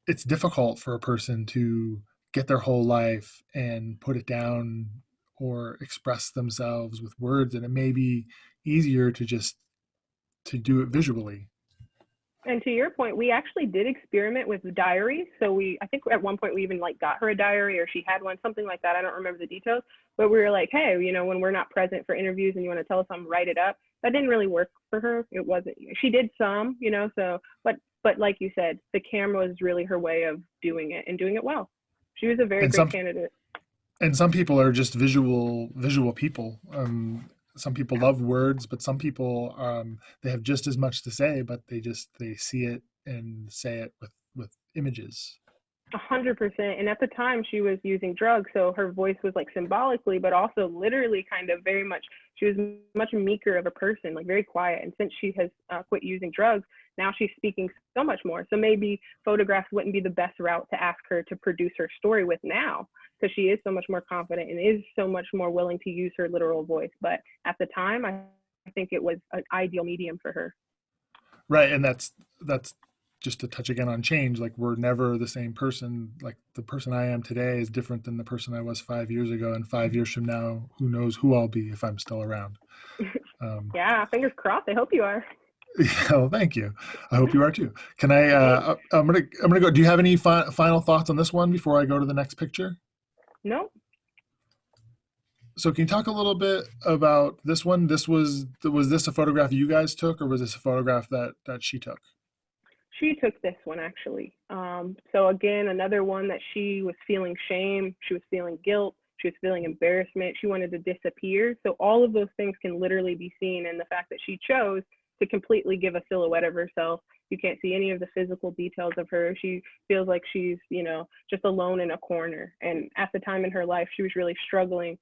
it's difficult for a person to get their whole life and put it down or express themselves with words, and it may be easier to just to do it visually. And to your point, we actually did experiment with diaries. So I think at one point we even like got her a diary, or she had one, something like that. I don't remember the details, but we were like, hey, when we're not present for interviews and you want to tell us something, write it up. That didn't really work for her. It wasn't, she did some, so, but like you said, the camera was really her way of doing it and doing it well. She was a very And great some candidate. and some people are just visual people. Some people love words, but some people, they have just as much to say, but they see it and say it with images. 100%. And at the time, she was using drugs, so her voice was like symbolically, but also literally kind of very much. She was much meeker of a person, like very quiet. And since she has quit using drugs, now she's speaking so much more. So maybe photographs wouldn't be the best route to ask her to produce her story with now, because she is so much more confident and is so much more willing to use her literal voice. But at the time, I think it was an ideal medium for her. Right, and that's just to touch again on change. Like, we're never the same person. Like, the person I am today is different than the person I was 5 years ago, and 5 years from now, who knows who I'll be if I'm still around. Um, Yeah, fingers crossed. I hope you are. yeah, well, thank you. I hope you are too. Can I? I'm gonna go. Do you have any final thoughts on this one before I go to the next picture? No, So can you talk a little bit about this one? Was this a photograph you guys took, or was this a photograph that she took? she took this one actually. So again, another one that she was feeling shame, she was feeling guilt, she was feeling embarrassment, she wanted to disappear. So all of those things can literally be seen in the fact that she chose to completely give a silhouette of herself. You can't see any of the physical details of her. She feels like she's, just alone in a corner. And at the time in her life, she was really struggling.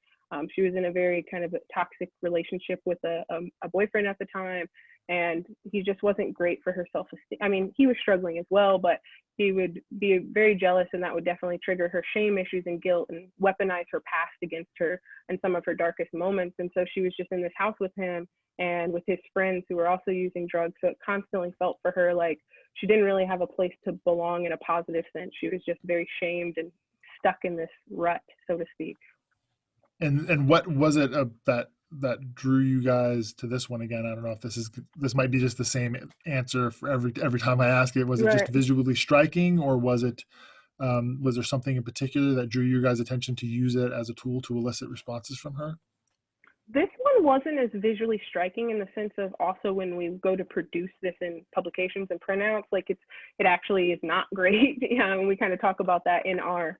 She was in a very kind of a toxic relationship with a boyfriend at the time, and he just wasn't great for her self-esteem. I mean, he was struggling as well, but he would be very jealous, and that would definitely trigger her shame issues and guilt and weaponize her past against her in some of her darkest moments. And so she was just in this house with him and with his friends who were also using drugs. So it constantly felt for her like she didn't really have a place to belong in a positive sense. She was just very shamed and stuck in this rut, so to speak. And what was it that drew you guys to this one again? I don't know if this might be just the same answer for every time I ask it. Was it just Right. visually striking, or was there something in particular that drew your guys' attention to use it as a tool to elicit responses from her? This one wasn't as visually striking in the sense of also when we go to produce this in publications and printouts, like it actually is not great. Yeah, and we kind of talk about that in our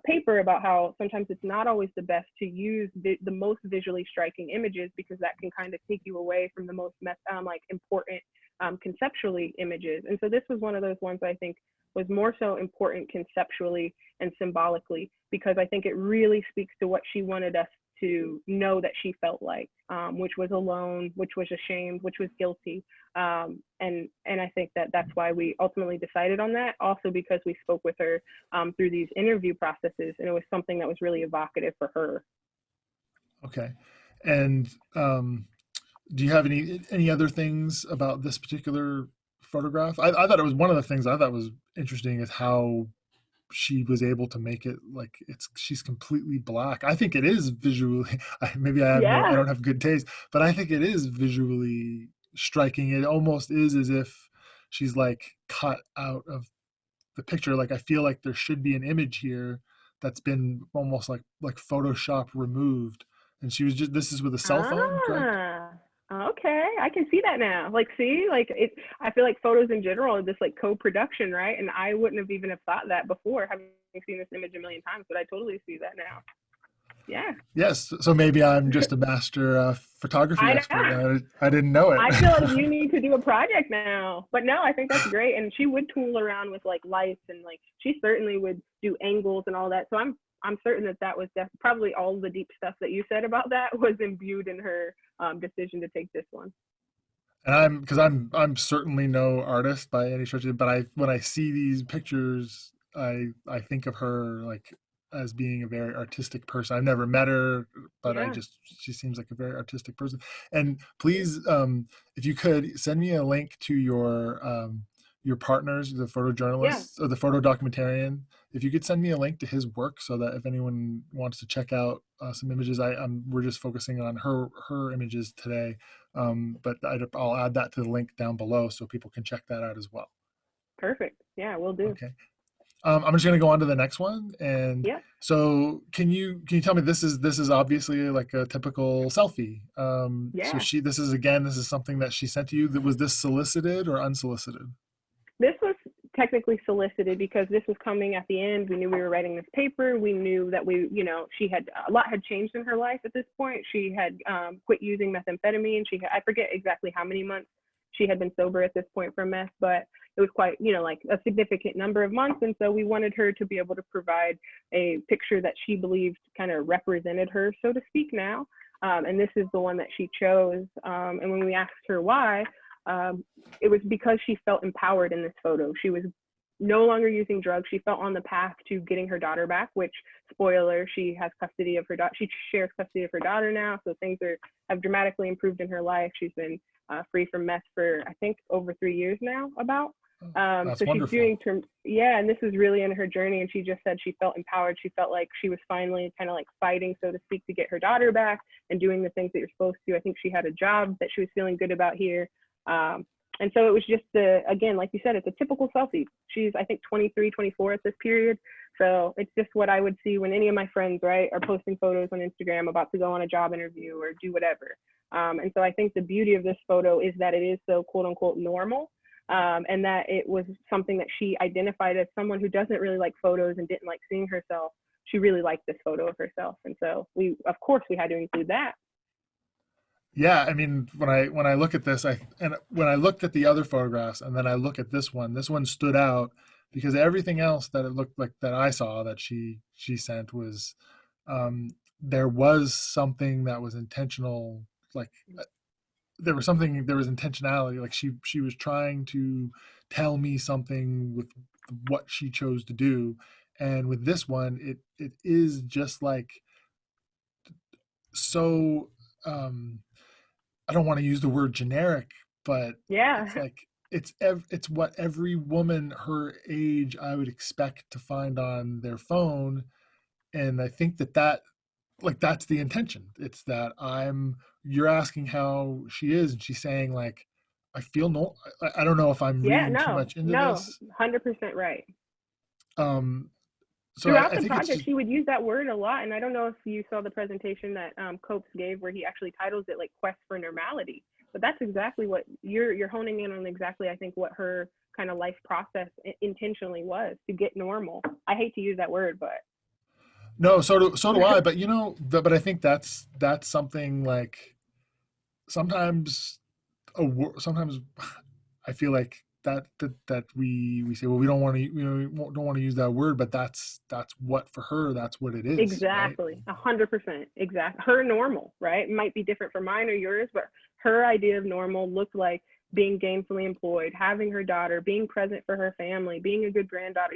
paper about how sometimes it's not always the best to use the most visually striking images, because that can kind of take you away from the most like important conceptually images. And so this was one of those ones I think was more so important conceptually and symbolically, because I think it really speaks to what she wanted us to know that she felt like, which was alone, which was ashamed, which was guilty. And I think that that's why we ultimately decided on that. Also because we spoke with her through these interview processes, and it was something that was really evocative for her. Okay. And do you have any other things about this particular photograph? I thought it was one of the things I thought was interesting is how she was able to make it like she's completely black. I think it is visually, maybe I Yeah. don't have good taste, but I think it is visually striking. It almost is as if she's like cut out of the picture. Like I feel like there should be an image here that's been almost like Photoshop removed. And she was just, this is with a cell phone, correct? Ah, okay. I can see that now. Like, see, like it, I feel like photos in general are this like co-production, right? And I wouldn't have even have thought that before, having seen this image a million times, but I totally see that now. Yeah. Yes. So maybe I'm just a master photography I expert. know. I didn't know it. I feel like you need to do a project now. But no, I think that's great. And she would tool around with like lights, and like she certainly would do angles and all that. So I'm certain that that was probably all the deep stuff that you said about that was imbued in her decision to take this one. And I'm certainly no artist by any stretch, but when I see these pictures, I think of her like as being a very artistic person. I've never met her, but Yeah. she seems like a very artistic person. And please, if you could send me a link to your partners, the Yeah. photojournalist or the photo documentarian, if you could send me a link to his work so that if anyone wants to check out some images, we're just focusing on her images today. But I'll add that to the link down below so people can check that out as well. Perfect. Yeah, we'll do. Okay. I'm just going to go on to the next one. And Yeah. so can you tell me, this is obviously like a typical selfie. So Yeah. this is something that she sent to you. Was this solicited or unsolicited? This was technically solicited because this was coming at the end. We knew we were writing this paper. We knew that she had a lot had changed in her life at this point. She had quit using methamphetamine. I forget exactly how many months she had been sober at this point from meth, but it was quite, like a significant number of months. And so we wanted her to be able to provide a picture that she believed kind of represented her, so to speak, now. And this is the one that she chose. And when we asked her why, it was because she felt empowered in this photo. She was no longer using drugs. She felt on the path to getting her daughter back, which, spoiler, she has custody of her daughter. She shares custody of her daughter now. So things have dramatically improved in her life. She's been free from meth for, I think, over 3 years now, about. That's so wonderful. she's doing and this is really in her journey. And she just said she felt empowered. She felt like she was finally kind of like fighting, so to speak, to get her daughter back and doing the things that you're supposed to. I think she had a job that she was feeling good about here. And so it was just again, like you said, it's a typical selfie. She's, I think, 23, 24 at this period. So it's just what I would see when any of my friends, right, are posting photos on Instagram about to go on a job interview or do whatever. And so I think the beauty of this photo is that it is so quote unquote normal. And that it was something that she identified as someone who doesn't really like photos and didn't like seeing herself. She really liked this photo of herself. And so of course we had to include that. Yeah, I mean, when I look at this, when I looked at the other photographs and then I look at this one stood out because everything else that it looked like that I saw that she sent was there was something that was intentional, like there was intentionality, like she was trying to tell me something with what she chose to do. And with this one, it is just like so I don't want to use the word generic, but Yeah. it's like it's what every woman her age I would expect to find on their phone. And I think that like that's the intention. It's that you're asking how she is, and she's saying like, I feel no, I don't know if I'm Yeah, reading too much into no, this. 100% right. Um, so Throughout I the think it's project, just, she would use that word a lot. And I don't know if you saw the presentation that Copes gave where he actually titles it like Quest for Normality. But that's exactly what you're honing in on, exactly, I think, what her kind of life process intentionally was to get normal. I hate to use that word, but no, so do I, but but I think that's something like sometimes sometimes I feel like that we say, well, we don't want to don't want to use that word, but that's what for her, that's what it is, right? exactly, 100%, exact. Her normal, right? It might be different from mine or yours, but her idea of normal looked like being gainfully employed, having her daughter, being present for her family, being a good granddaughter,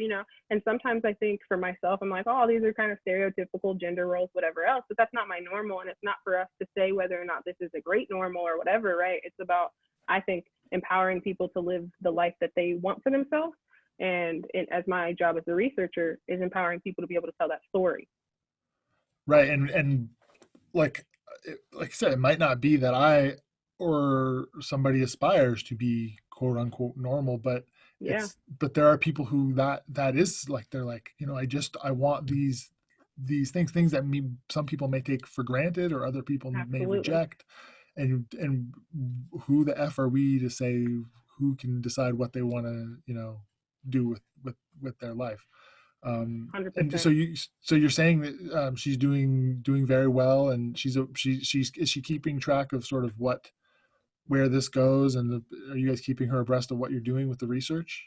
And sometimes I think for myself, I'm like, oh, these are kind of stereotypical gender roles, whatever else, but that's not my normal. And it's not for us to say whether or not this is a great normal or whatever, right? It's about, I think, empowering people to live the life that they want for themselves. And as my job as a researcher is empowering people to be able to tell that story. Right. And like I said, it might not be that I or somebody aspires to be quote unquote normal, but Yeah, but there are people who that is like, they're like, I want things that some people may take for granted or other people may absolutely. reject. And who the F are we to say who can decide what they want to, do with their life? And 100%. so you're saying that she's doing very well, and she's is she keeping track of sort of where this goes, and are you guys keeping her abreast of what you're doing with the research?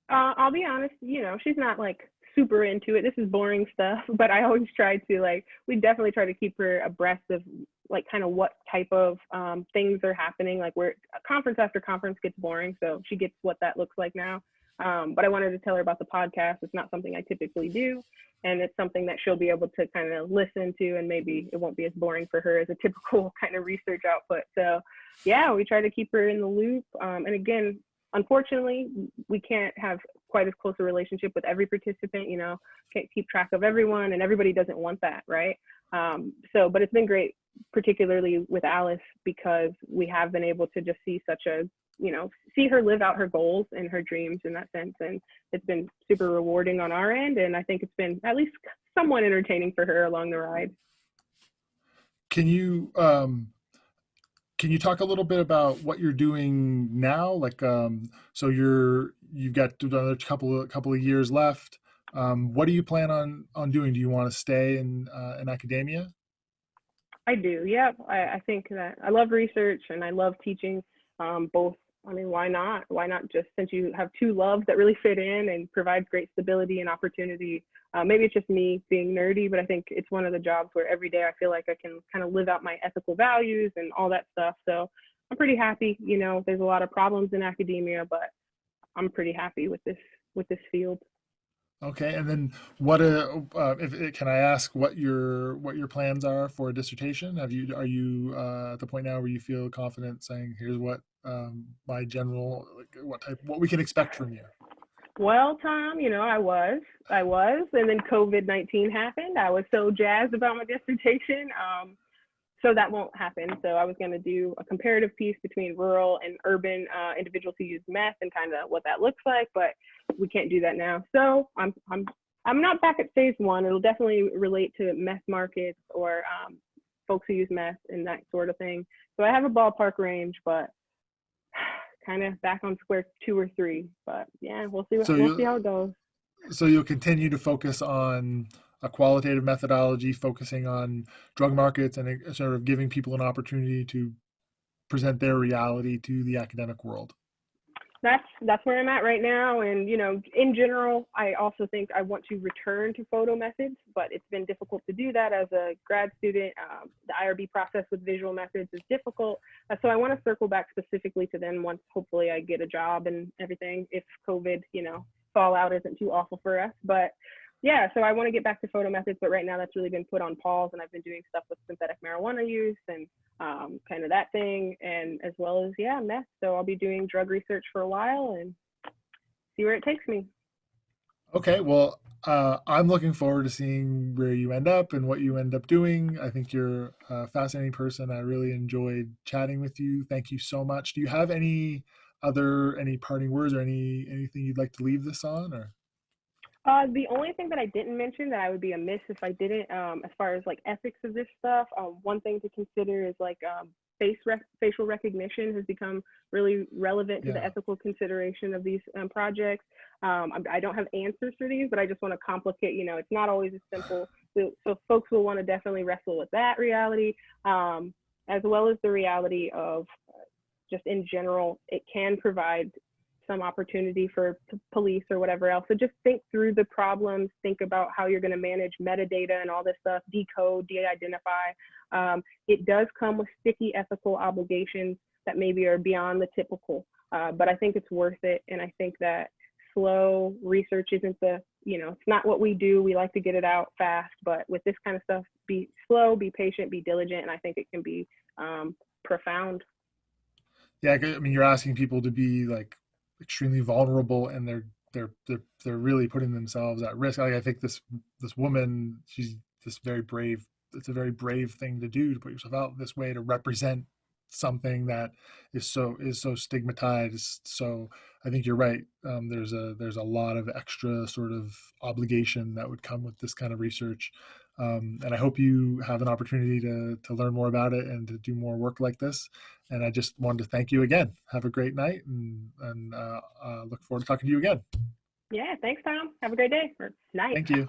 I'll be honest, she's not like super into it. This is boring stuff, but I always try to like, we definitely try to keep her abreast of like kind of what type of things are happening. Like where conference after conference gets boring, so she gets what that looks like now. But I wanted to tell her about the podcast. It's not something I typically do, and it's something that she'll be able to kind of listen to, and maybe it won't be as boring for her as a typical kind of research output. So yeah, we try to keep her in the loop. And again, unfortunately, we can't have quite as close a relationship with every participant, can't keep track of everyone, and everybody doesn't want that, right? But it's been great, particularly with Alice, because we have been able to just see see her live out her goals and her dreams in that sense. And it's been super rewarding on our end. And I think it's been at least somewhat entertaining for her along the ride. Can you can you talk a little bit about what you're doing now? Like, so you've got another couple of years left. What do you plan on doing? Do you want to stay in academia? I do. Yeah. I think that I love research and I love teaching both. I mean, why not? Why not just, since you have two loves that really fit in and provides great stability and opportunity? Maybe it's just me being nerdy, but I think it's one of the jobs where every day I feel like I can kind of live out my ethical values and all that stuff. So I'm pretty happy. There's a lot of problems in academia, but I'm pretty happy with this field. Okay, and then if can I ask what your plans are for a dissertation? Are you at the point now where you feel confident saying, here's what my general, like, what we can expect from you? Well, Tom, I was, and then COVID-19 happened. I was so jazzed about my dissertation. So that won't happen. So I was going to do a comparative piece between rural and urban individuals who use meth and kind of what that looks like, but we can't do that now. So I'm not back at phase one. It'll definitely relate to meth markets or folks who use meth and that sort of thing. So I have a ballpark range, but kind of back on square two or three. But yeah, So we'll see you how it goes. so you'll continue to focus on a qualitative methodology, focusing on drug markets and sort of giving people an opportunity to present their reality to the academic world. That's where I'm at right now. And in general, I also think I want to return to photo methods, but it's been difficult to do that as a grad student. The IRB process with visual methods is difficult. So I want to circle back specifically to them once hopefully I get a job and everything, if COVID, fallout isn't too awful for us. But yeah, so I want to get back to photo methods, but right now that's really been put on pause, and I've been doing stuff with synthetic marijuana use and kind of that thing, and as well as meth. So I'll be doing drug research for a while and see where it takes me. Okay, well, I'm looking forward to seeing where you end up and what you end up doing. I think you're a fascinating person. I really enjoyed chatting with you. Thank you so much. Do you have any parting words or anything you'd like to leave this on, or? The only thing that I didn't mention that I would be amiss if I didn't, as far as like ethics of this stuff, one thing to consider is like facial recognition has become really relevant to the Yeah. ethical consideration of these projects. I don't have answers for these, but I just want to complicate, it's not always as simple. So folks will want to definitely wrestle with that reality, as well as the reality of just in general, it can provide some opportunity for police or whatever else. So just think through the problems, think about how you're going to manage metadata and all this stuff, decode, de-identify. It does come with sticky ethical obligations that maybe are beyond the typical, but I think it's worth it. And I think that slow research isn't it's not what we do. We like to get it out fast, but with this kind of stuff, be slow, be patient, be diligent, and I think it can be profound. Yeah, I mean, you're asking people to be like extremely vulnerable, and they're really putting themselves at risk. Like, I think this woman, she's this very brave. It's a very brave thing to do, to put yourself out this way to represent something that is so stigmatized. So I think you're right. There's a lot of extra sort of obligation that would come with this kind of research. And I hope you have an opportunity to learn more about it and to do more work like this. And I just wanted to thank you again. Have a great night, and look forward to talking to you again. Yeah, thanks, Tom. Have a great day or night. Thank you.